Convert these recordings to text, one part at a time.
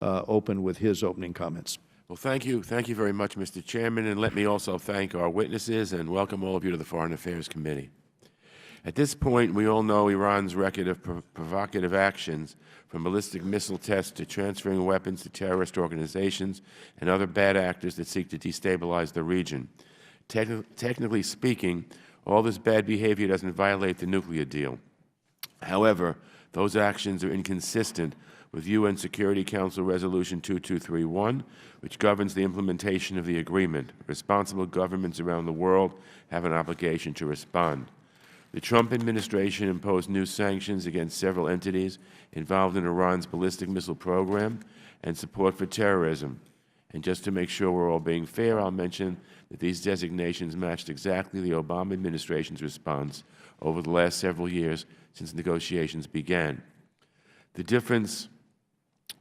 open with his opening comments. Well, thank you. Thank you very much, Mr. Chairman. And let me also thank our witnesses and welcome all of you to the Foreign Affairs Committee. At this point, we all know Iran's record of provocative actions, from ballistic missile tests to transferring weapons to terrorist organizations and other bad actors that seek to destabilize the region. Technically speaking, all this bad behavior doesn't violate the nuclear deal. However, those actions are inconsistent with UN Security Council Resolution 2231, which governs the implementation of the agreement. Responsible governments around the world have an obligation to respond. The Trump administration imposed new sanctions against several entities involved in Iran's ballistic missile program and support for terrorism. And just to make sure we're all being fair, I'll mention that these designations matched exactly the Obama administration's response over the last several years since negotiations began. The difference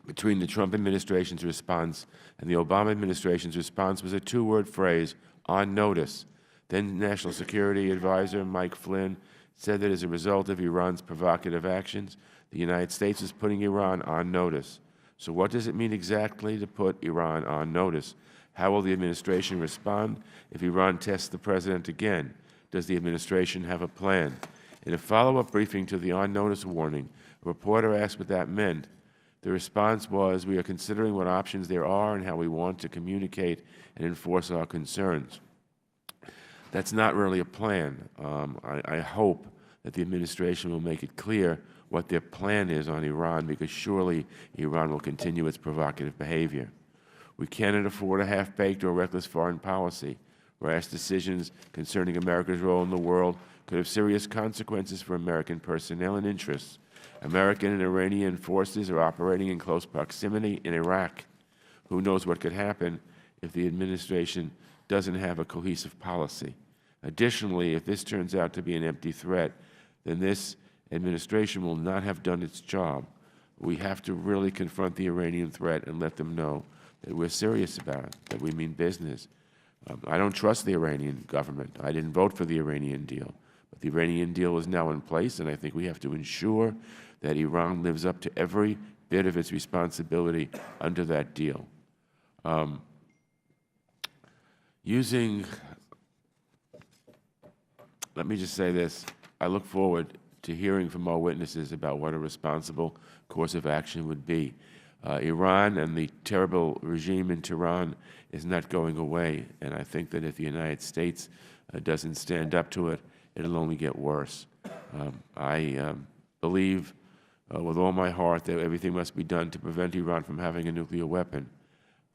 between the Trump administration's response and the Obama administration's response was a two-word phrase, on notice. Then National Security Advisor Mike Flynn said that as a result of Iran's provocative actions, the United States is putting Iran on notice. So what does it mean exactly to put Iran on notice? How will the administration respond if Iran tests the president again? Does the administration have a plan? In a follow-up briefing to the on-notice warning, a reporter asked what that meant. The response was, we are considering what options there are and how we want to communicate and enforce our concerns. That's not really a plan. I hope that the administration will make it clear what their plan is on Iran, because surely Iran will continue its provocative behavior. We cannot afford a half-baked or reckless foreign policy. Rash decisions concerning America's role in the world could have serious consequences for American personnel and interests. American and Iranian forces are operating in close proximity in Iraq. Who knows what could happen if the administration doesn't have a cohesive policy. Additionally, if this turns out to be an empty threat, then this administration will not have done its job. We have to really confront the Iranian threat and let them know that we're serious about it, that we mean business. I don't trust the Iranian government. I didn't vote for the Iranian deal. But the Iranian deal is now in place, and I think we have to ensure that Iran lives up to every bit of its responsibility under that deal. Let me just say this. I look forward to hearing from our witnesses about what a responsible course of action would be. Iran and the terrible regime in Tehran is not going away, and I think that if the United States doesn't stand up to it, it'll only get worse. I believe with all my heart that everything must be done to prevent Iran from having a nuclear weapon.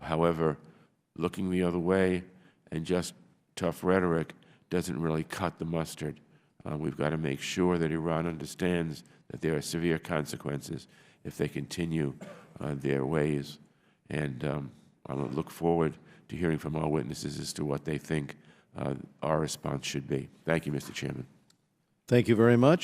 However, looking the other way and just tough rhetoric doesn't really cut the mustard. We've got to make sure that Iran understands that there are severe consequences if they continue their ways. And I look forward to hearing from our witnesses as to what they think our response should be. Thank you, Mr. Chairman. Thank you very much.